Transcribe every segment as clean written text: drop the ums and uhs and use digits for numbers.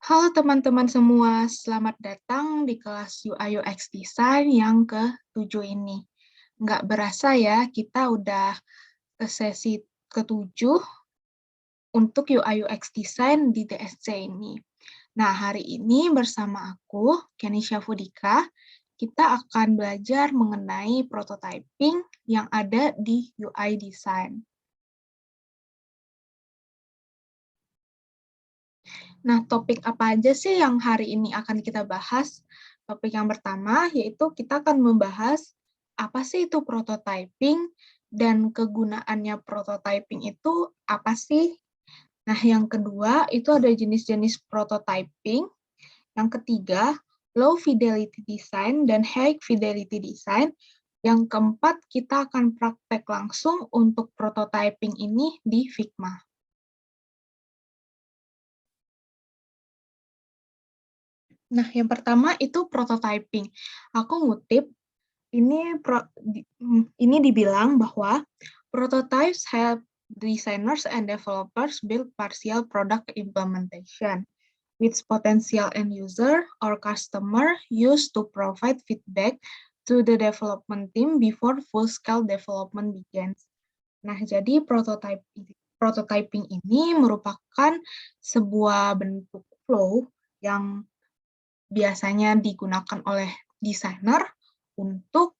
Halo teman-teman semua, selamat datang di kelas UI UX Design yang ke-7 ini. Nggak berasa ya, kita udah ke sesi ke-7 untuk UI UX Design di DSC ini. Nah, hari ini bersama aku, Kenisha Fudika, kita akan belajar mengenai prototyping yang ada di UI Design. Nah, topik apa aja sih yang hari ini akan kita bahas? Topik yang pertama yaitu kita akan membahas apa sih itu prototyping dan kegunaannya prototyping itu apa sih? Nah, yang kedua itu ada jenis-jenis prototyping. Yang ketiga, low fidelity design dan high fidelity design. Yang keempat, kita akan praktek langsung untuk prototyping ini di Figma. Nah, yang pertama itu prototyping. Aku ngutip, ini dibilang bahwa prototypes help designers and developers build partial product implementation, which potential end user or customer use to provide feedback to the development team before full-scale development begins. Nah, jadi prototyping ini merupakan sebuah bentuk flow yang biasanya digunakan oleh desainer untuk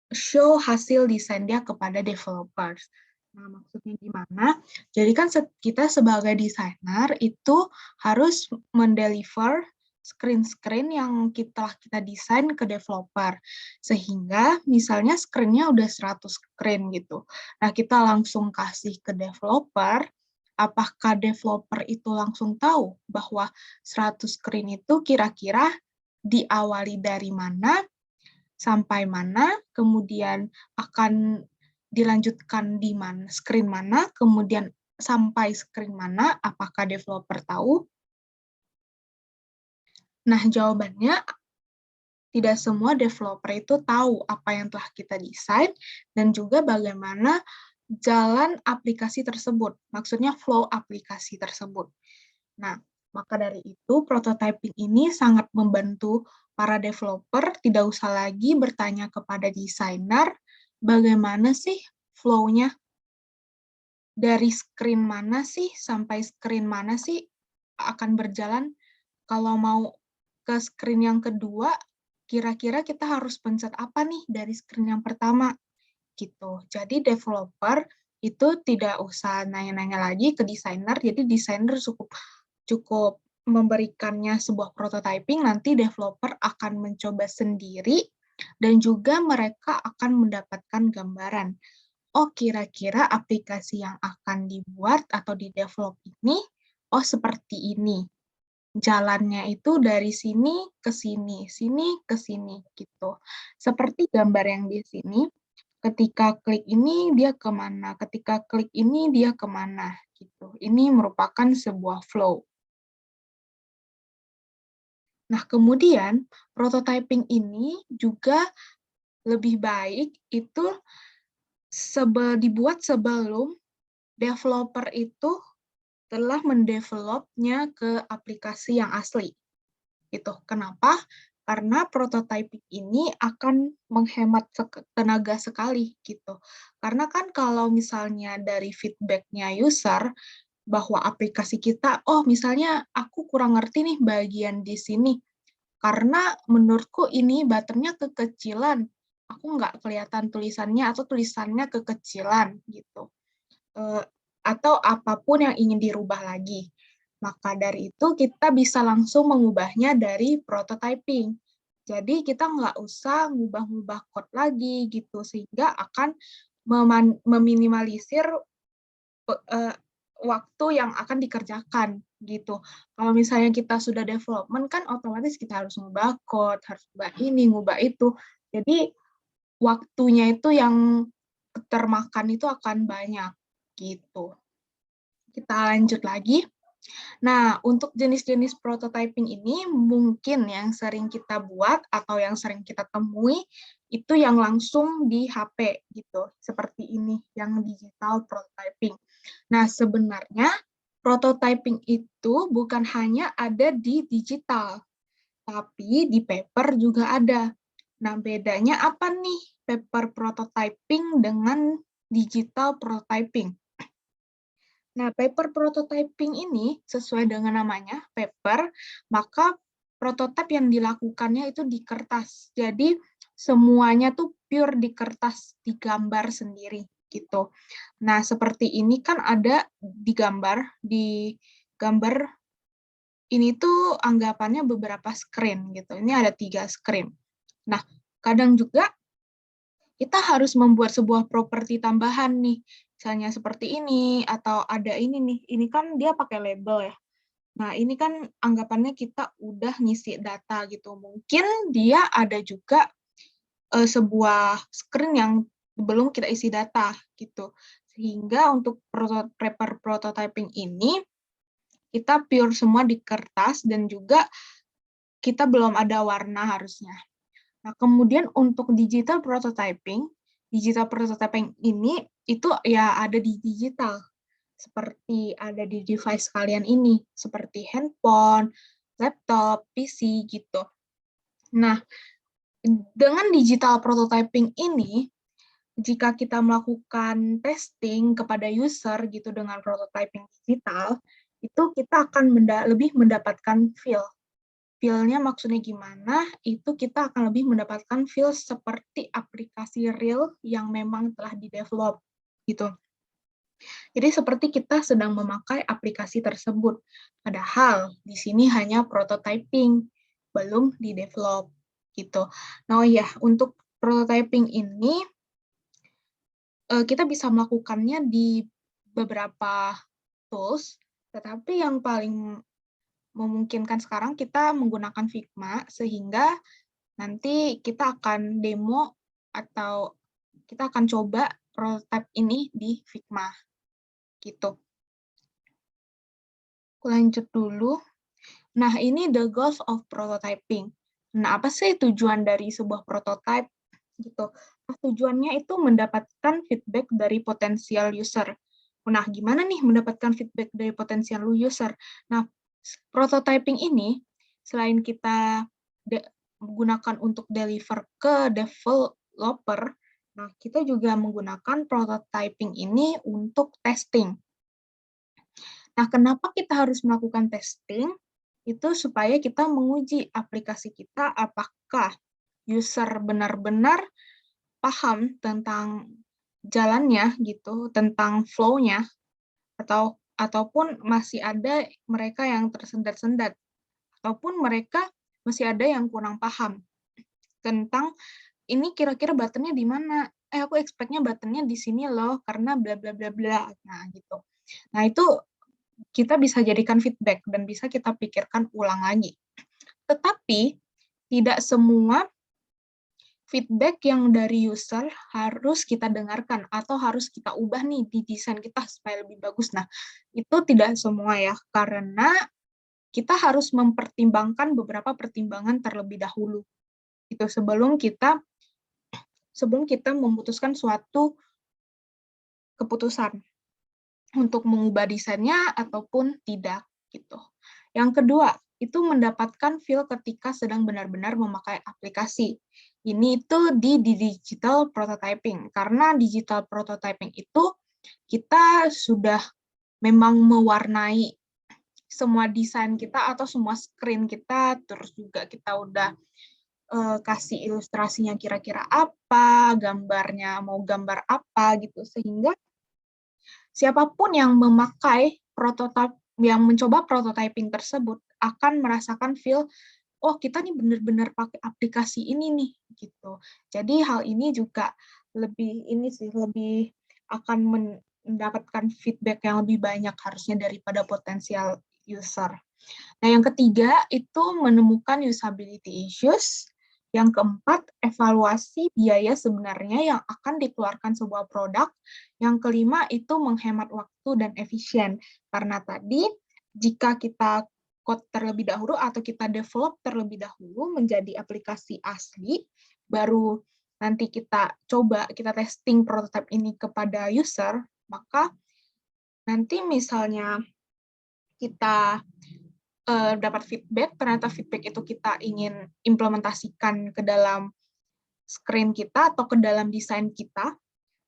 show hasil desain dia kepada developers. Nah, maksudnya gimana? Jadi kan kita sebagai desainer itu harus mendeliver screen-screen yang kita desain ke developer. Sehingga misalnya screen-nya udah 100 screen gitu. Nah, kita langsung kasih ke developer, apakah developer itu langsung tahu bahwa 100 screen itu kira-kira diawali dari mana, sampai mana, kemudian akan dilanjutkan di mana, screen mana, kemudian sampai screen mana, apakah developer tahu? Nah, jawabannya tidak semua developer itu tahu apa yang telah kita desain dan juga bagaimana jalan aplikasi tersebut, maksudnya flow aplikasi tersebut. Nah, maka dari itu prototyping ini sangat membantu para developer tidak usah lagi bertanya kepada desainer bagaimana sih flow-nya, dari screen mana sih sampai screen mana sih akan berjalan. Kalau mau ke screen yang kedua, kira-kira kita harus pencet apa nih dari screen yang pertama gitu. Jadi developer itu tidak usah nanya-nanya lagi ke desainer, jadi desainer cukup cukup memberikannya sebuah prototyping, nanti developer akan mencoba sendiri dan juga mereka akan mendapatkan gambaran. Oh, kira-kira aplikasi yang akan dibuat atau di-develop ini, oh seperti ini. Jalannya itu dari sini ke sini gitu. Seperti gambar yang di sini, ketika klik ini dia kemana, ketika klik ini dia kemana gitu. Ini merupakan sebuah flow. Nah, kemudian prototyping ini juga lebih baik itu dibuat sebelum developer itu telah mendevelopnya ke aplikasi yang asli. Gitu. Kenapa? Karena prototyping ini akan menghemat tenaga sekali gitu. Karena kan kalau misalnya dari feedback-nya user bahwa aplikasi kita, oh misalnya aku kurang ngerti nih bagian di sini, karena menurutku ini buttonnya kekecilan, aku nggak kelihatan tulisannya atau tulisannya kekecilan gitu. Atau apapun yang ingin dirubah lagi. Maka dari itu kita bisa langsung mengubahnya dari prototyping. Jadi kita nggak usah ngubah-ngubah code lagi gitu, sehingga akan meminimalisir waktu yang akan dikerjakan gitu. Kalau misalnya kita sudah development kan otomatis kita harus ngubah code, harus ngubah ini, ngubah itu. Jadi waktunya itu yang termakan itu akan banyak gitu. Kita lanjut lagi. Nah, untuk jenis-jenis prototyping ini mungkin yang sering kita buat atau yang sering kita temui itu yang langsung di HP gitu, seperti ini, yang digital prototyping. Nah, sebenarnya Prototyping itu bukan hanya ada di digital, tapi di paper juga ada. Nah, bedanya apa nih paper prototyping dengan digital prototyping? Nah, paper prototyping ini sesuai dengan namanya, paper, maka prototipe yang dilakukannya itu di kertas. Jadi, semuanya tuh pure di kertas, digambar sendiri gitu. Nah, seperti ini kan ada di gambar ini tuh anggapannya beberapa screen gitu. Ini ada 3 screen. Nah, kadang juga kita harus membuat sebuah properti tambahan nih, misalnya seperti ini, atau ada ini nih, ini kan dia pakai label ya. Nah, ini kan anggapannya kita udah ngisi data gitu. Mungkin dia ada juga sebuah screen yang belum kita isi data gitu. Sehingga untuk paper prototyping ini, kita pure semua di kertas dan juga kita belum ada warna harusnya. Nah, kemudian untuk digital prototyping ini itu ya ada di digital, seperti ada di device kalian ini, seperti handphone, laptop, PC gitu. Nah, dengan digital prototyping ini, jika kita melakukan testing kepada user gitu dengan prototyping digital, itu kita akan lebih mendapatkan feel. Feel-nya maksudnya gimana, itu kita akan lebih mendapatkan feel seperti aplikasi real yang memang telah di-develop, gitu. Jadi seperti kita sedang memakai aplikasi tersebut, padahal di sini hanya prototyping, belum di-develop, gitu. Nah, oh ya, untuk prototyping ini, kita bisa melakukannya di beberapa tools, tetapi yang paling memungkinkan sekarang kita menggunakan Figma, sehingga nanti kita akan demo atau kita akan coba prototype ini di Figma, gitu. Aku lanjut dulu. Nah, ini the goals of prototyping. Nah, apa sih tujuan dari sebuah prototype? Gitu. Nah, tujuannya itu mendapatkan feedback dari potensial user. Nah, gimana nih mendapatkan feedback dari potensial user? Nah, prototyping ini, selain kita gunakan untuk deliver ke developer, nah kita juga menggunakan prototyping ini untuk testing. Nah, kenapa kita harus melakukan testing? Itu supaya kita menguji aplikasi kita apakah user benar-benar paham tentang jalannya gitu, tentang flow-nya, ataupun masih ada mereka yang tersendat-sendat, ataupun mereka masih ada yang kurang paham tentang ini kira-kira button-nya di mana? Aku expect-nya button-nya di sini loh, karena bla bla bla bla. Nah, gitu. Nah, itu kita bisa jadikan feedback dan bisa kita pikirkan ulang lagi. Tetapi tidak semua feedback yang dari user harus kita dengarkan atau harus kita ubah nih di desain kita supaya lebih bagus. Nah, itu tidak semua ya, karena kita harus mempertimbangkan beberapa pertimbangan terlebih dahulu. Itu sebelum kita memutuskan suatu keputusan untuk mengubah desainnya ataupun tidak gitu. Yang kedua, itu mendapatkan feel ketika sedang benar-benar memakai aplikasi. Ini itu di digital prototyping, karena digital prototyping itu kita sudah memang mewarnai semua desain kita atau semua screen kita, terus juga kita udah kasih ilustrasinya kira-kira apa, gambarnya mau gambar apa gitu, sehingga siapapun yang memakai prototipe, yang mencoba prototyping tersebut akan merasakan feel, oh kita nih benar-benar pakai aplikasi ini nih gitu. Jadi hal ini juga lebih akan mendapatkan feedback yang lebih banyak harusnya daripada potensial user. Nah, yang ketiga itu menemukan usability issues. Yang keempat, evaluasi biaya sebenarnya yang akan dikeluarkan sebuah produk. Yang kelima itu menghemat waktu dan efisien. Karena tadi, jika kita code terlebih dahulu atau kita develop terlebih dahulu menjadi aplikasi asli, baru nanti kita coba, kita testing prototype ini kepada user, maka nanti misalnya kita dapat feedback, ternyata feedback itu kita ingin implementasikan ke dalam screen kita atau ke dalam desain kita.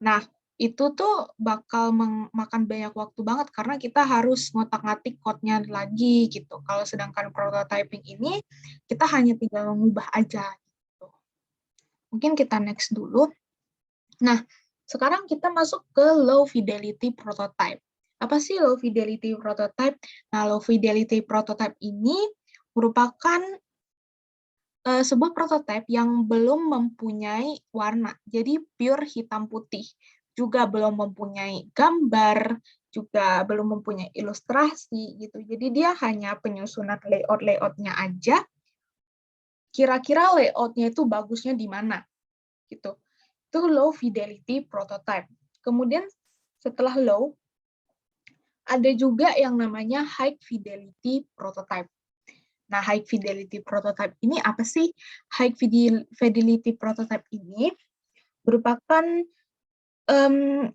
Nah, itu tuh bakal memakan banyak waktu banget karena kita harus ngotak-ngatik code-nya lagi gitu. Kalau sedangkan prototyping ini, kita hanya tinggal mengubah aja gitu. Mungkin kita next dulu. Nah, sekarang kita masuk ke low fidelity prototype. Apa sih low fidelity prototype? Nah, low fidelity prototype ini merupakan sebuah prototipe yang belum mempunyai warna, jadi pure hitam putih, juga belum mempunyai gambar, juga belum mempunyai ilustrasi gitu. Jadi dia hanya penyusunan layout-layoutnya aja. Kira-kira layoutnya itu bagusnya di mana gitu. Itu low fidelity prototype. Kemudian setelah low, ada juga yang namanya high fidelity prototype. Nah, high fidelity prototype ini apa sih? High fidelity prototype ini merupakan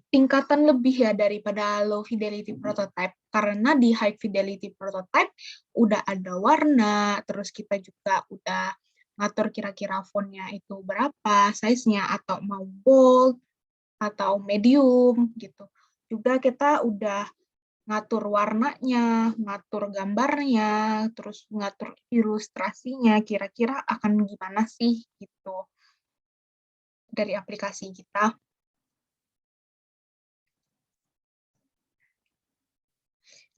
tingkatan lebih ya daripada low fidelity prototype. Karena di high fidelity prototype udah ada warna, terus kita juga udah ngatur kira-kira fontnya itu berapa, size-nya, atau mau bold, atau medium, gitu. Juga kita udah ngatur warnanya, ngatur gambarnya, terus ngatur ilustrasinya, kira-kira akan gimana sih gitu dari aplikasi kita.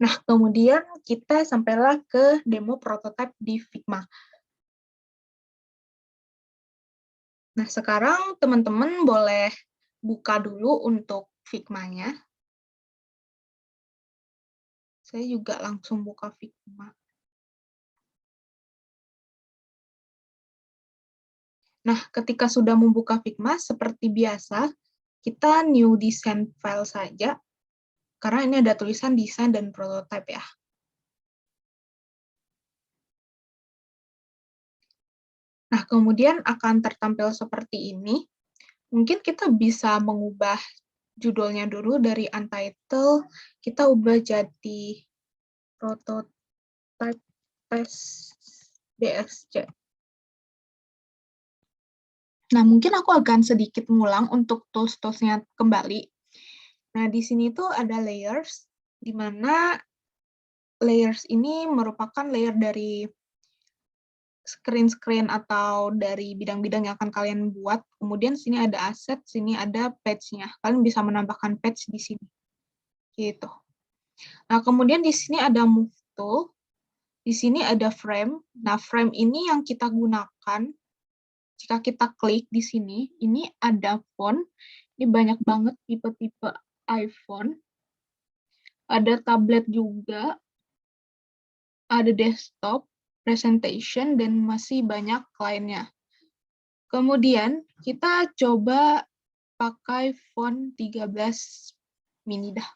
Nah, kemudian kita sampailah ke demo prototipe di Figma. Nah, sekarang teman-teman boleh buka dulu untuk Figma-nya. Saya juga langsung buka Figma. Nah, ketika sudah membuka Figma, seperti biasa, kita new design file saja, karena ini ada tulisan desain dan prototype ya. Nah, kemudian akan tertampil seperti ini. Mungkin kita bisa mengubah judulnya dulu dari untitled, kita ubah jadi prototype test DSC. Nah, mungkin aku akan sedikit ngulang untuk tools-toolsnya kembali. Nah, di sini tuh ada layers, di mana layers ini merupakan layer dari screen-screen atau dari bidang-bidang yang akan kalian buat. Kemudian sini ada aset, sini ada page-nya. Kalian bisa menambahkan page di sini. Gitu. Nah, kemudian di sini ada move tool. Di sini ada frame. Nah, frame ini yang kita gunakan jika kita klik di sini, ini ada font. Ini banyak banget tipe-tipe iPhone. Ada tablet juga, ada desktop, presentation, dan masih banyak lainnya. Kemudian kita coba pakai font 13 mini dah.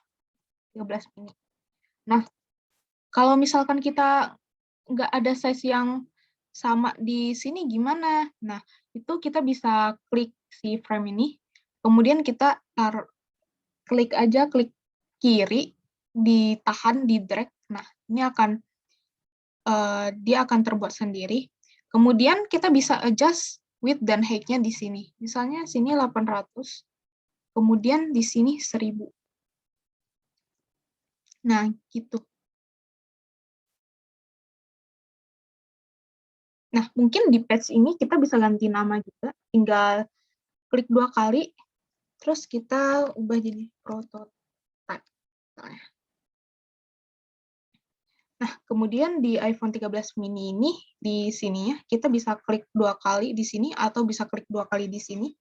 13 mini. Nah, kalau misalkan kita nggak ada size yang sama di sini gimana? Nah, itu kita bisa klik si frame ini, kemudian kita klik aja, klik kiri, ditahan, di drag. Nah, ini dia akan terbuat sendiri. Kemudian kita bisa adjust width dan height-nya di sini. Misalnya sini 800, kemudian di sini 1000. Nah, gitu. Nah, mungkin di page ini kita bisa ganti nama juga. Tinggal klik 2 kali, terus kita ubah jadi prototype. Nah, kemudian di iPhone 13 mini ini, di sini ya, kita bisa klik 2 kali di sini, atau bisa klik 2 kali di sini.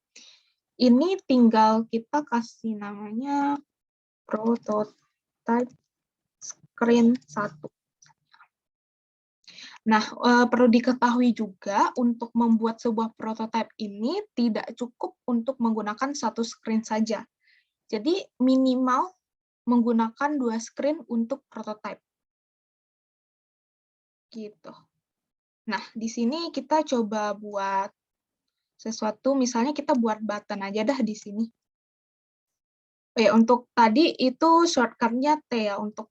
Ini tinggal kita kasih namanya prototype screen 1. Nah, perlu diketahui juga untuk membuat sebuah prototype ini tidak cukup untuk menggunakan satu screen saja. Jadi minimal menggunakan 2 screen untuk prototype. Gitu. Nah, di sini kita coba buat sesuatu, misalnya kita buat button aja dah di sini. Untuk tadi itu shortcut-nya T ya, untuk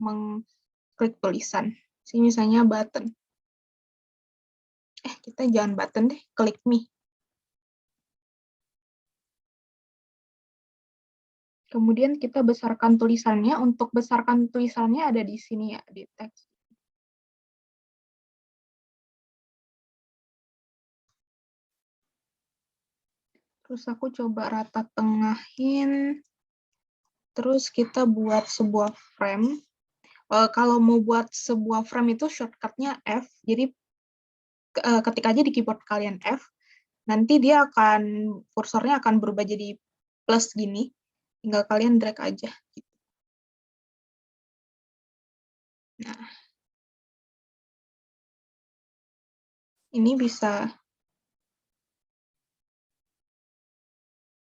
klik tulisan. Sini misalnya button. Kita jangan button deh, klik me. Kemudian kita besarkan tulisannya. Untuk besarkan tulisannya ada di sini ya, di teks. Terus aku coba rata tengahin. Terus kita buat sebuah frame. Kalau mau buat sebuah frame itu shortcut-nya F. Jadi ketik aja di keyboard kalian F. Nanti dia kursornya akan berubah jadi plus gini. Tinggal kalian drag aja. Nah, ini bisa.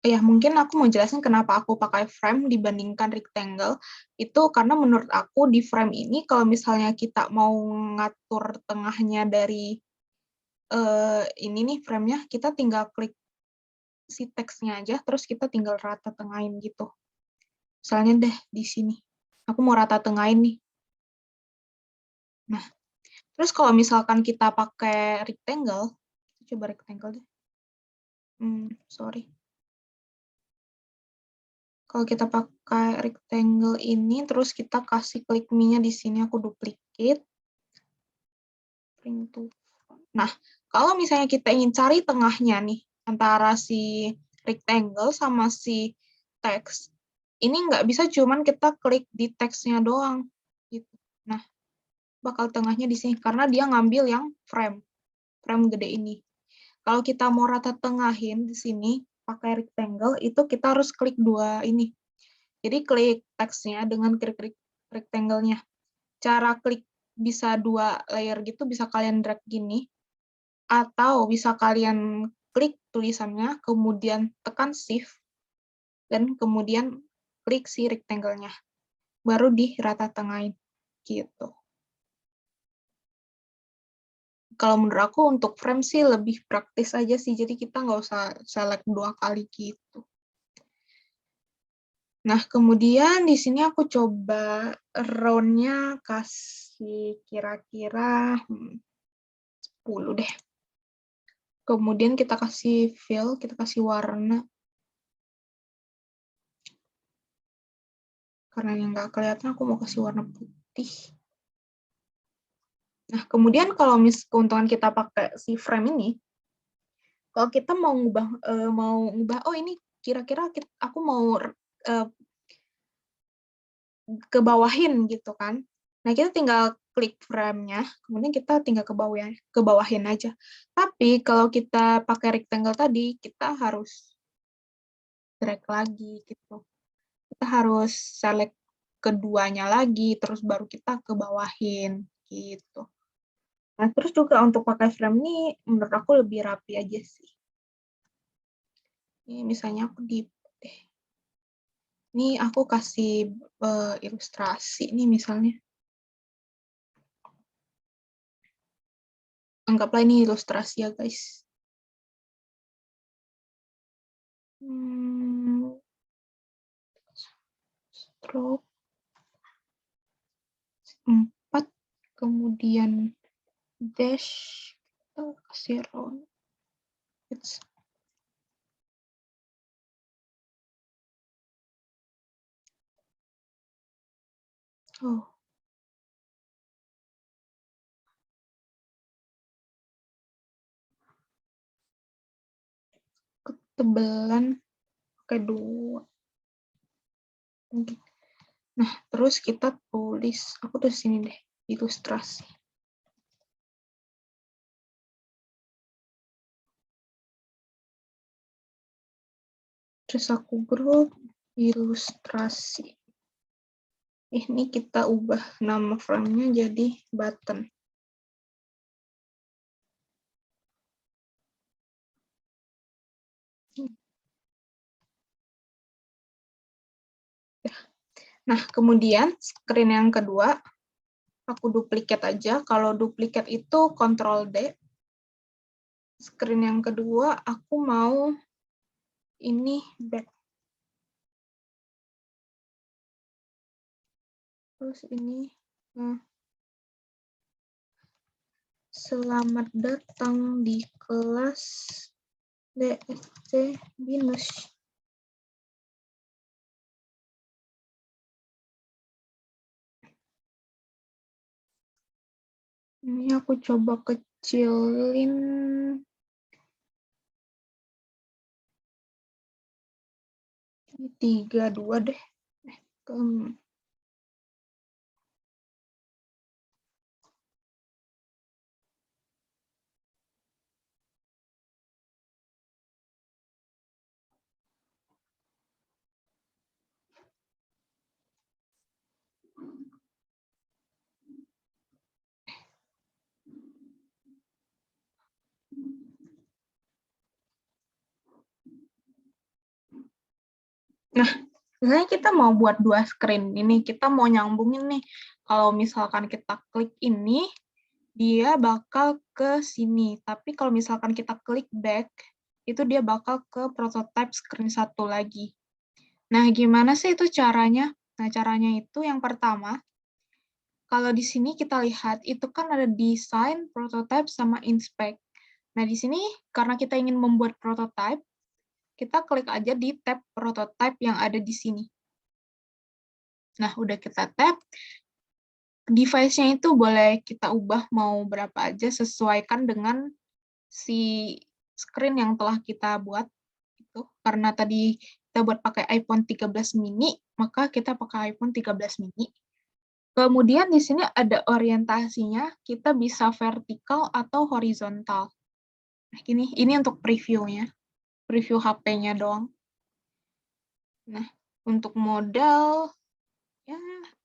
Ya, mungkin aku mau jelasin kenapa aku pakai frame dibandingkan rectangle. Itu karena menurut aku di frame ini, kalau misalnya kita mau ngatur tengahnya dari ini nih frame-nya, kita tinggal klik si teksnya aja, terus kita tinggal rata tengahin gitu. Misalnya deh di sini. Aku mau rata tengahin nih. Nah, terus kalau misalkan kita pakai rectangle, coba rectangle deh. Sorry. Kalau kita pakai rectangle ini, terus kita kasih klik me-nya di sini, aku duplicate. Bring to. Nah, kalau misalnya kita ingin cari tengahnya nih, antara si rectangle sama si teks, ini nggak bisa cuman kita klik di teksnya doang. Gitu. Nah, bakal tengahnya di sini, karena dia ngambil yang frame gede ini. Kalau kita mau rata tengahin di sini, pakai rectangle, itu kita harus klik dua ini. Jadi klik teksnya dengan klik rectangle-nya. Cara klik bisa dua layer gitu, bisa kalian drag gini, atau bisa kalian klik tulisannya, kemudian tekan shift, dan kemudian klik si rectangle-nya. Baru di rata tengahin. Gitu. Kalau menurut aku untuk frame sih lebih praktis aja sih, jadi kita nggak usah select dua kali gitu. Nah, kemudian di sini aku coba round-nya kasih kira-kira 10 deh. Kemudian kita kasih fill, kita kasih warna. Karena yang nggak kelihatan, aku mau kasih warna putih. Nah, kemudian kalau keuntungan kita pakai si frame ini, kalau kita mau ngubah, oh ini kira-kira aku mau ke bawahin gitu kan. Nah, kita tinggal klik frame-nya, kemudian kita tinggal ke bawahin aja. Tapi kalau kita pakai rectangle tadi, kita harus drag lagi gitu. Kita harus select keduanya lagi, terus baru kita ke bawahin gitu. Nah, terus juga untuk pakai frame ini menurut aku lebih rapi aja sih. Ini misalnya aku ini aku kasih ilustrasi nih misalnya. Anggaplah ini ilustrasi ya guys. Stroke 4, kemudian dash, kita kasih round. Oh. Ketebalan pakai 2. Nah, terus kita tulis, aku tulis sini deh, ilustrasi. Terus aku grup ilustrasi. Ini kita ubah nama frame-nya jadi button. Nah, kemudian screen yang kedua, aku duplikat aja. Kalau duplikat itu Ctrl D. Screen yang kedua, aku mau ini back. Terus ini, nah, Selamat datang di kelas DSC Binus. Ini aku coba kecilin. Ini 32 deh. Nah, misalnya kita mau buat 2 screen ini, kita mau nyambungin nih. Kalau misalkan kita klik ini, dia bakal ke sini. Tapi kalau misalkan kita klik back, itu dia bakal ke prototype screen 1 lagi. Nah, gimana sih itu caranya? Nah, caranya itu yang pertama, kalau di sini kita lihat, itu kan ada design, prototype, sama inspect. Nah, di sini karena kita ingin membuat prototype, kita klik aja di tab prototype yang ada di sini. Nah, udah kita tap, device-nya itu boleh kita ubah mau berapa aja, sesuaikan dengan si screen yang telah kita buat. Itu. Karena tadi kita buat pakai iPhone 13 mini, maka kita pakai iPhone 13 mini. Kemudian di sini ada orientasinya, kita bisa vertikal atau horizontal. Nah, ini untuk preview-nya, preview HP-nya doang. Nah, untuk model, ya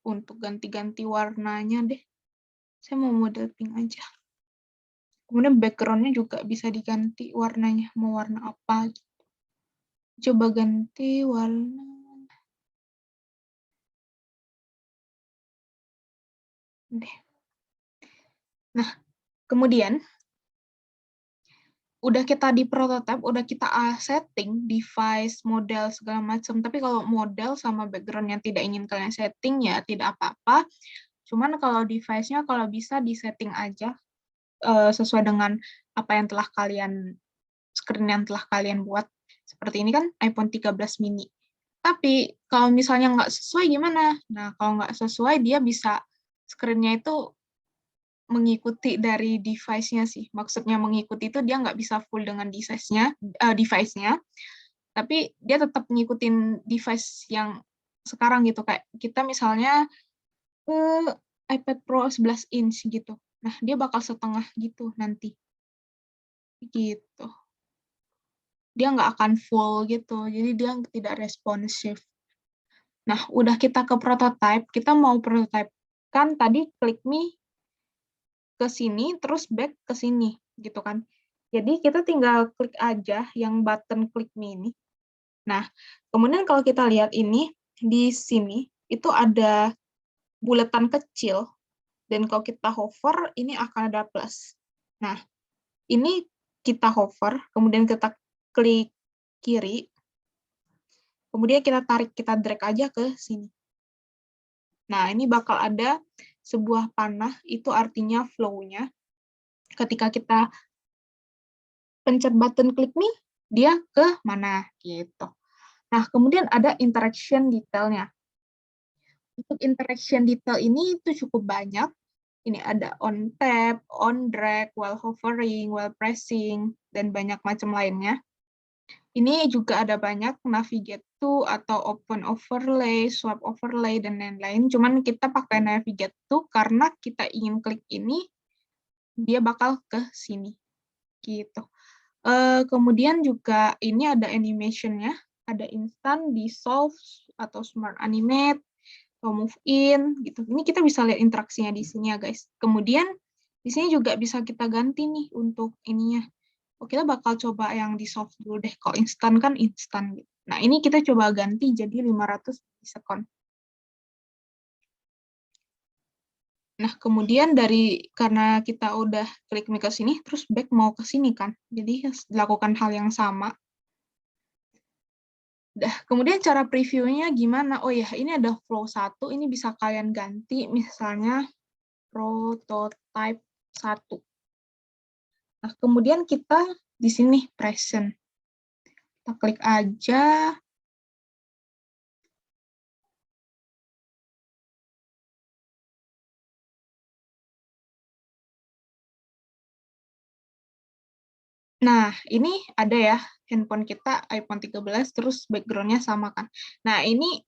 untuk ganti-ganti warnanya deh. Saya mau model pink aja. Kemudian background-nya juga bisa diganti warnanya, mau warna apa. Coba ganti warna. Deh. Nah, kemudian udah kita di prototype, udah kita setting device, model, segala macam. Tapi kalau model sama background yang tidak ingin kalian setting, ya tidak apa-apa. Cuman kalau device-nya kalau bisa disetting aja sesuai dengan apa yang telah kalian, screen yang telah kalian buat. Seperti ini kan iPhone 13 mini. Tapi kalau misalnya nggak sesuai gimana? Nah, kalau nggak sesuai, dia bisa screen-nya itu mengikuti dari device-nya sih. Maksudnya mengikuti itu dia nggak bisa full dengan device-nya, tapi dia tetap ngikutin device yang sekarang gitu. Kayak kita misalnya iPad Pro 11 inch gitu. Nah, dia bakal setengah gitu nanti. Gitu. Dia nggak akan full gitu, jadi dia tidak responsif. Nah, udah kita ke prototype, kita mau prototype. Kan tadi klik me ke sini, terus back ke sini, gitu kan. Jadi kita tinggal klik aja yang button klik me ini. Nah, kemudian kalau kita lihat ini, di sini, itu ada buletan kecil, dan kalau kita hover, ini akan ada plus. Nah, ini kita hover, kemudian kita klik kiri, kemudian kita tarik, kita drag aja ke sini. Nah, ini bakal ada sebuah panah, itu artinya flow-nya. Ketika kita pencet button klik me, dia ke mana, gitu. Nah, kemudian ada interaction detailnya. Untuk interaction detail ini itu cukup banyak. Ini ada on tap, on drag, while hovering, while pressing, dan banyak macam lainnya. Ini juga ada banyak navigate to atau open overlay, swap overlay, dan lain-lain. Cuman kita pakai navigate to karena kita ingin klik ini, dia bakal ke sini. Gitu. Kemudian juga ini ada animation-nya, ada instant, dissolve, atau smart animate, atau move in, gitu. Ini kita bisa lihat interaksinya di sini ya guys. Kemudian di sini juga bisa kita ganti nih untuk ininya. Oh, kita bakal coba yang dissolve dulu deh. Kalau instan kan instan. Gitu. Nah, ini kita coba ganti jadi 500 second. Nah, kemudian karena kita udah klik ke sini, terus back mau ke sini kan. Jadi lakukan hal yang sama. Kemudian cara previewnya gimana? Oh ya, ini ada flow 1, ini bisa kalian ganti misalnya prototype 1. Nah, kemudian kita di sini present. Kita klik aja. Nah, ini ada ya handphone kita iPhone 13, terus background-nya sama kan. Nah, ini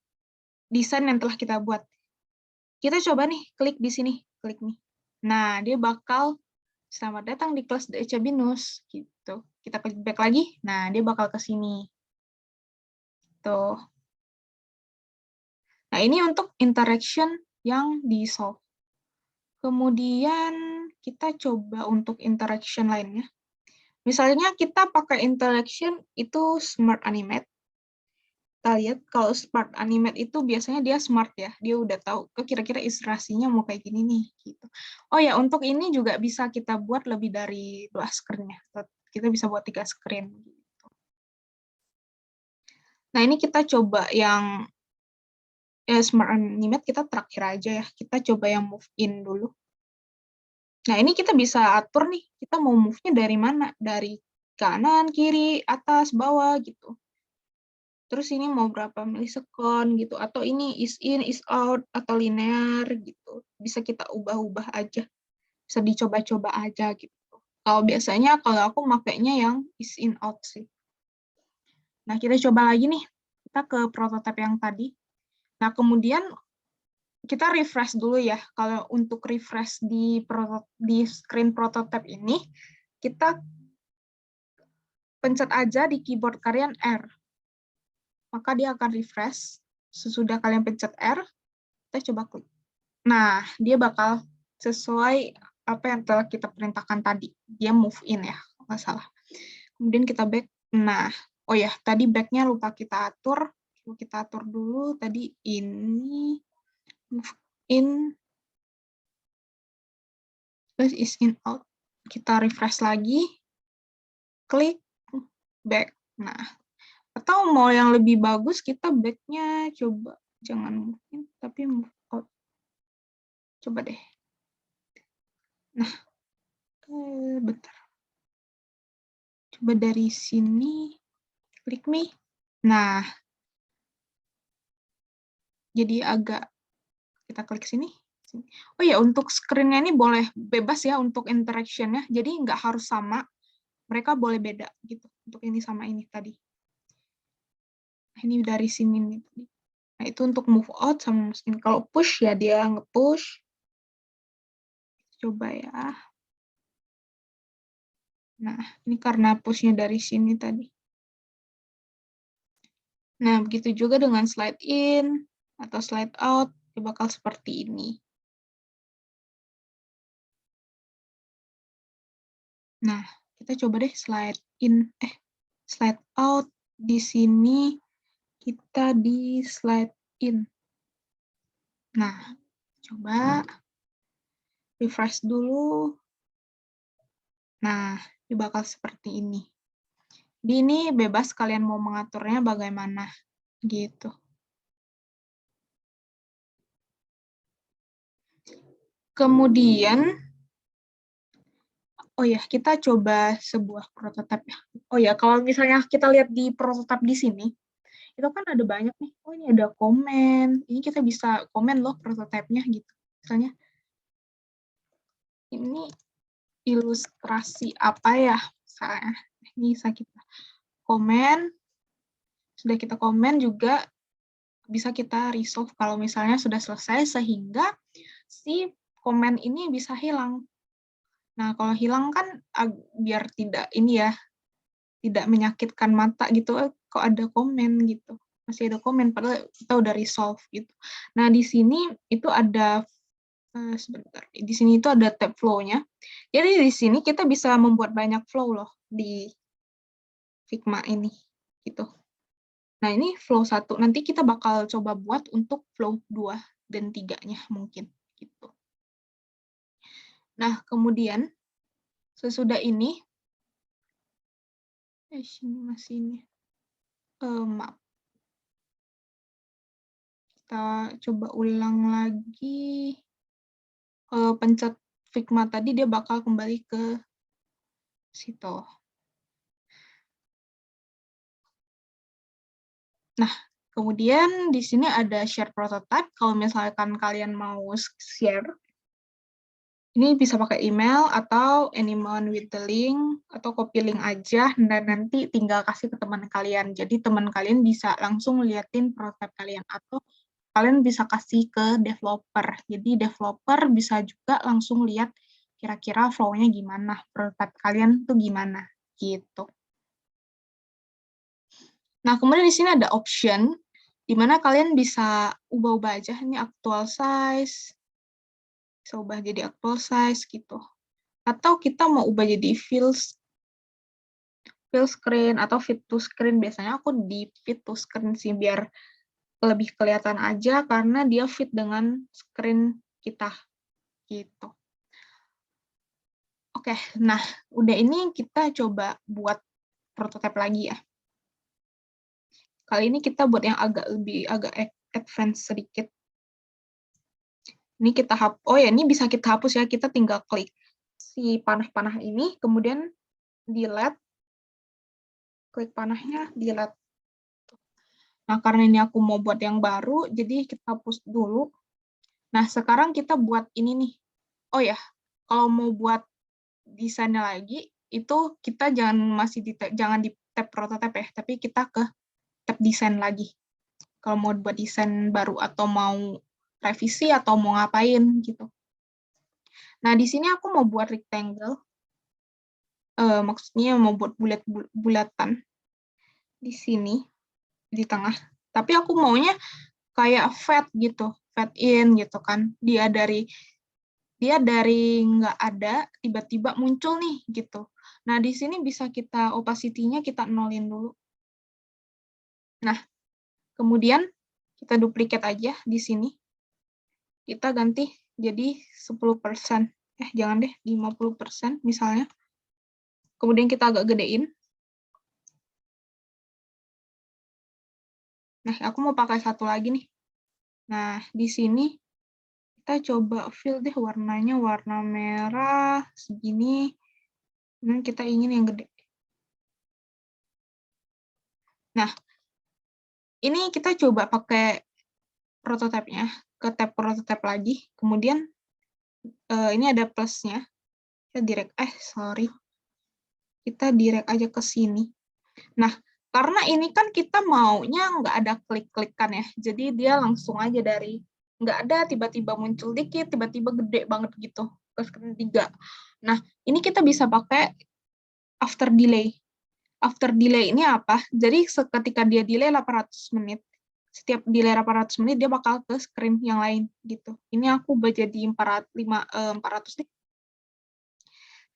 desain yang telah kita buat. Kita coba nih, klik di sini, klik nih. Nah, dia bakal selamat datang di kelas DECA Binus gitu. Kita klik back lagi, nah dia bakal ke sini. Tuh. Nah, ini untuk interaction yang di solve. Kemudian kita coba untuk interaction lainnya. Misalnya kita pakai interaction itu Smart Animate. Kita lihat kalau Smart Animate itu biasanya dia smart ya. Dia udah tahu kira-kira ilustrasinya mau kayak gini nih gitu. Oh ya, untuk ini juga bisa kita buat lebih dari 2 screen ya. Kita bisa buat 3 screen gitu. Nah, ini kita coba yang Smart Animate kita terakhir aja ya. Kita coba yang move in dulu. Nah, ini kita bisa atur nih, kita mau move-nya dari mana? Dari kanan, kiri, atas, bawah, gitu. Terus ini mau berapa milisekund, gitu. Atau ini is in, is out, atau linear, gitu. Bisa kita ubah-ubah aja. Bisa dicoba-coba aja, gitu. Kalau biasanya, kalau aku makainya yang is in, out sih. Nah, kita coba lagi nih. Kita ke prototipe yang tadi. Nah, kemudian kita refresh dulu ya. Kalau untuk refresh di screen prototype ini, kita pencet aja di keyboard kalian R. Maka dia akan refresh. Sesudah kalian pencet R, kita coba klik. Nah, dia bakal sesuai apa yang telah kita perintahkan tadi. Dia move in ya, nggak salah. Kemudian kita back. Nah, oh ya, tadi back-nya lupa kita atur. Kita atur dulu. Tadi ini move in, terus is in out. Kita refresh lagi, klik back. Nah, atau mau yang lebih bagus kita back-nya coba jangan move in tapi move out. Coba deh. Nah, bentar. Coba dari sini klik me. Nah, jadi agak kita klik sini. Oh ya, untuk screen-nya ini boleh bebas ya untuk interaction-nya. Jadi nggak harus sama. Mereka boleh beda gitu. Untuk ini sama ini tadi. Nah, ini dari sini nih. Nah, itu untuk move out sama move in. Kalau push ya dia nge-push. Coba ya. Nah, ini karena push-nya dari sini tadi. Nah, begitu juga dengan slide in atau slide out, dia bakal seperti ini. Nah, kita coba deh slide in, slide out. Di sini kita di slide in. Nah, coba refresh dulu. Nah, dia bakal seperti ini. Di ini bebas kalian mau mengaturnya bagaimana, gitu. Kemudian, oh ya, kita coba sebuah prototipe ya. Oh ya, kalau misalnya kita lihat di prototipe di sini, itu kan ada banyak nih. Oh, ini ada komen. Ini kita bisa komen loh prototipenya gitu. Misalnya, ini ilustrasi apa ya? Misalnya, ini bisa kita komen. Sudah kita komen juga bisa kita resolve kalau misalnya sudah selesai sehingga si komen ini bisa hilang. Nah, kalau hilang kan biar tidak ini ya, tidak menyakitkan mata gitu, kok ada komen gitu. Masih ada komen, padahal kita udah resolve gitu. Nah, di sini itu ada, sebentar, di sini itu ada tab flow-nya. Jadi di sini kita bisa membuat banyak flow loh di Figma ini, gitu. Nah, ini flow 1, nanti kita bakal coba buat untuk flow 2 dan 3-nya mungkin, gitu. Nah, kemudian sesudah ini, sini masih ini, maaf. Kita coba ulang lagi. Kalau pencet Figma tadi, dia bakal kembali ke Situ. Nah, kemudian di sini ada share prototype. Kalau misalkan kalian mau share, ini bisa pakai email atau anyone with the link, atau copy link aja, dan nanti tinggal kasih ke teman kalian. Jadi teman kalian bisa langsung liatin prototype kalian, atau kalian bisa kasih ke developer. Jadi developer bisa juga langsung lihat kira-kira flow-nya gimana, prototype kalian tuh gimana, gitu. Nah, kemudian di sini ada option, di mana kalian bisa ubah-ubah aja, ini actual size, bisa ubah jadi actual size gitu. Atau kita mau ubah jadi fill screen atau fit to screen. Biasanya aku di fit to screen sih, biar lebih kelihatan aja karena dia fit dengan screen kita gitu. Oke, nah udah ini kita coba buat prototipe lagi ya. Kali ini kita buat yang agak advance sedikit. Ini kita hapus. Oh ya, ini bisa kita hapus ya. Kita tinggal klik si panah-panah ini, kemudian delete. Klik panahnya, delete. Nah, karena ini aku mau buat yang baru, jadi kita hapus dulu. Nah, sekarang kita buat ini nih. Oh ya, kalau mau buat desainnya lagi, itu kita jangan di tab prototype ya, tapi kita ke tab desain lagi. Kalau mau buat desain baru atau mau revisi atau mau ngapain gitu. Nah, di sini aku mau buat rectangle. Maksudnya mau buat bulatan di sini, di tengah. Tapi aku maunya kayak fade gitu, fade in gitu kan. Dia dari nggak ada, tiba-tiba muncul nih gitu. Nah, di sini bisa kita opacity-nya kita nolin dulu. Nah, kemudian kita duplikat aja di sini. Kita ganti jadi 10%. Jangan deh, 50% misalnya. Kemudian kita agak gedein. Nah, aku mau pakai satu lagi nih. Nah, di sini kita coba fill deh warnanya, warna merah segini. Dan kita ingin yang gede. Nah, ini kita coba pakai prototipenya, ke tab prototype lagi. Kemudian ini ada plusnya. Kita direct aja ke sini. Nah, karena ini kan kita maunya nggak ada klik-klikan ya, jadi dia langsung aja dari nggak ada tiba-tiba muncul dikit, tiba-tiba gede banget gitu ke screen 3. Nah, ini kita bisa pakai after delay. After delay ini apa? Jadi ketika dia delay 800 menit, setiap delay 800 menit dia bakal ke screen yang lain gitu. Ini aku ubah jadi 400 nih.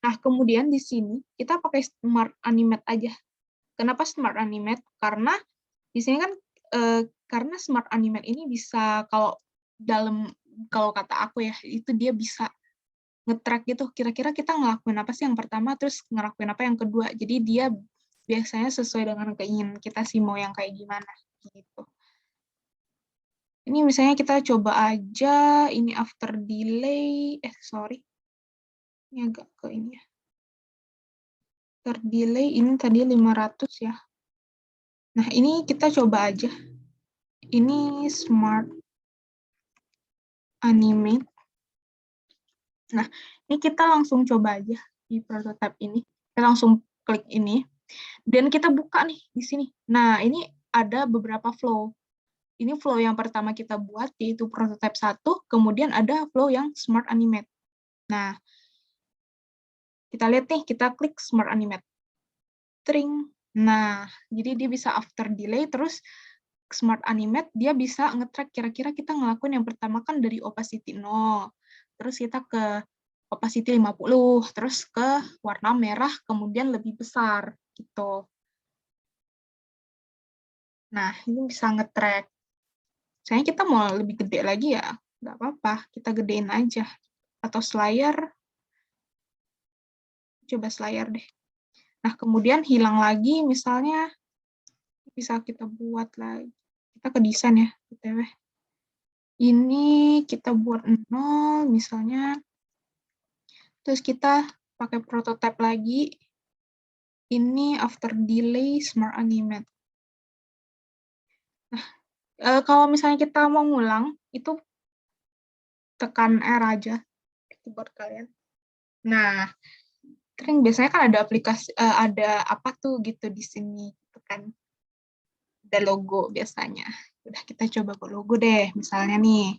Nah, kemudian di sini kita pakai Smart Animate aja. Kenapa Smart Animate? Karena di sini kan karena Smart Animate ini bisa kalau kata aku ya, itu dia bisa nge-track gitu. Kira-kira kita ngelakuin apa sih yang pertama, terus ngelakuin apa yang kedua. Jadi dia biasanya sesuai dengan keinginan kita sih mau yang kayak gimana gitu. Ini misalnya kita coba aja ini after delay, ini agak ke ini ya. After delay ini tadi 500 ya. Nah, ini kita coba aja. Ini Smart Animate. Nah, ini kita langsung coba aja di prototype ini. Kita langsung klik ini. Dan kita buka nih di sini. Nah, ini ada beberapa flow. Ini flow yang pertama kita buat, yaitu prototype 1, kemudian ada flow yang Smart Animate. Nah, kita lihat nih, kita klik Smart Animate. Tring. Nah, jadi dia bisa after delay, terus Smart Animate, dia bisa nge-track kira-kira kita ngelakuin yang pertama kan dari opacity 0, terus kita ke opacity 50, terus ke warna merah, kemudian lebih besar, gitu. Nah, ini bisa nge-track. Misalnya kita mau lebih gede lagi ya, nggak apa-apa, kita gedein aja. Atau Slayer, coba Slayer deh. Nah, kemudian hilang lagi, misalnya bisa kita buat lagi. Kita ke desain ya, BTW. Ini kita buat 0, misalnya. Terus kita pakai prototype lagi. Ini after delay smart animate. Nah, kalau misalnya kita mau ngulang, itu tekan R aja keyboard kalian. Nah, kering biasanya kan ada aplikasi, ada apa tuh gitu di sini, gitu kan. Ada logo biasanya. Udah kita coba buat logo deh, misalnya nih.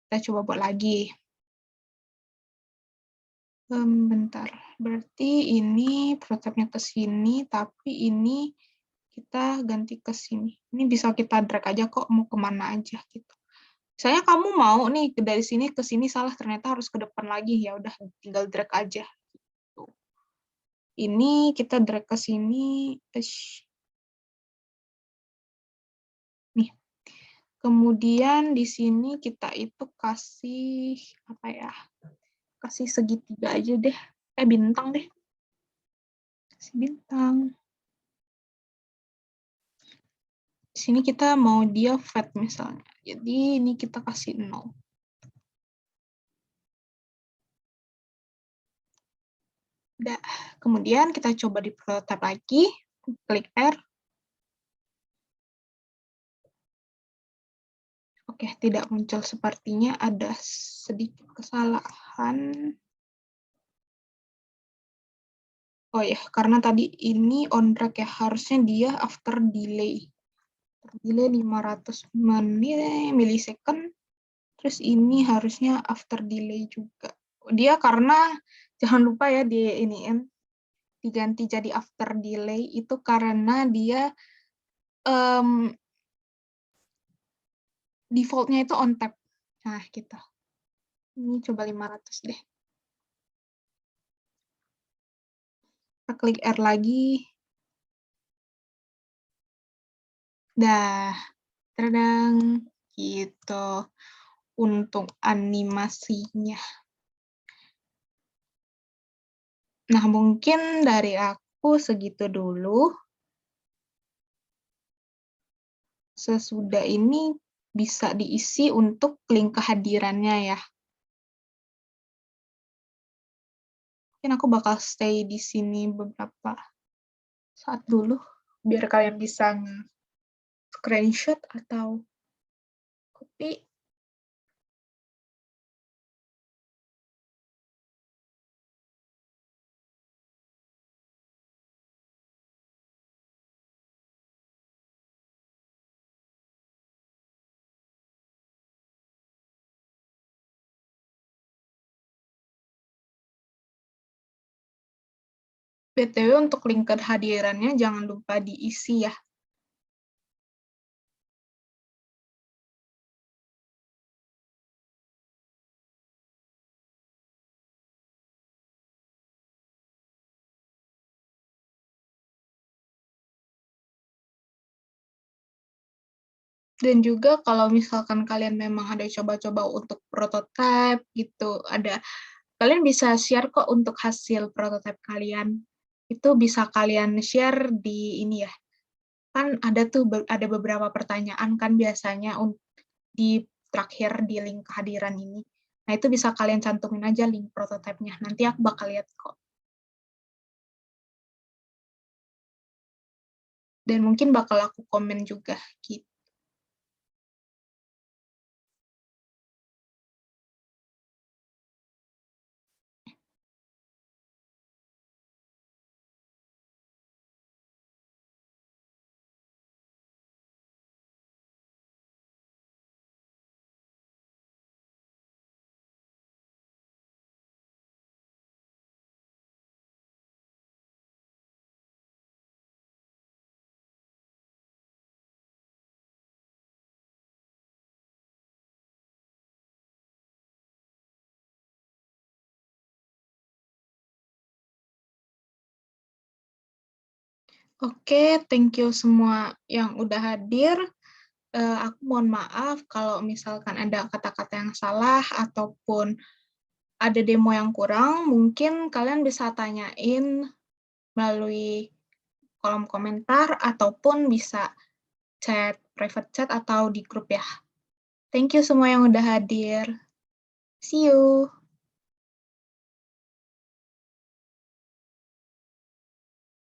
Kita coba buat lagi. Bentar, berarti ini prototipenya ke sini, tapi ini kita ganti ke sini. Ini bisa kita drag aja kok, mau kemana aja gitu. Misalnya kamu mau nih dari sini ke sini salah, ternyata harus ke depan lagi, ya udah tinggal drag aja. Gitu. Ini kita drag ke sini, nih. Kemudian di sini kita itu kasih apa ya? Kasih segitiga aja deh, bintang deh, kasih bintang. Di sini kita mau dia flat misalnya, jadi ini kita kasih 0. Udah. Kemudian kita coba di prototype lagi, klik R. Oke, tidak muncul, sepertinya ada sedikit kesalahan. Oh ya, karena tadi ini on track ya, harusnya dia after delay. Delay 500 milisecond, terus ini harusnya after delay juga. Dia karena, jangan lupa ya di ini diganti jadi after delay, itu karena dia defaultnya itu on tap. Nah, gitu. Ini coba 500 deh. Kita klik R lagi. Dah, terdang gitu untuk animasinya. Nah, mungkin dari aku segitu dulu. Sesudah ini bisa diisi untuk link kehadirannya ya. Mungkin aku bakal stay di sini beberapa saat dulu, biar kalian bisa screenshot atau copy. BTW untuk link kehadirannya jangan lupa diisi ya. Dan juga kalau misalkan kalian memang ada coba-coba untuk prototype gitu, kalian bisa share kok untuk hasil prototype kalian. Itu bisa kalian share di ini ya. Kan ada beberapa pertanyaan kan biasanya di terakhir di link kehadiran ini. Nah, itu bisa kalian cantumin aja link prototipenya. Nanti aku bakal lihat kok. Dan mungkin bakal aku komen juga gitu. Oke, thank you semua yang udah hadir. Aku mohon maaf kalau misalkan ada kata-kata yang salah ataupun ada demo yang kurang, mungkin kalian bisa tanyain melalui kolom komentar ataupun bisa chat, private chat atau di grup ya. Thank you semua yang udah hadir. See you.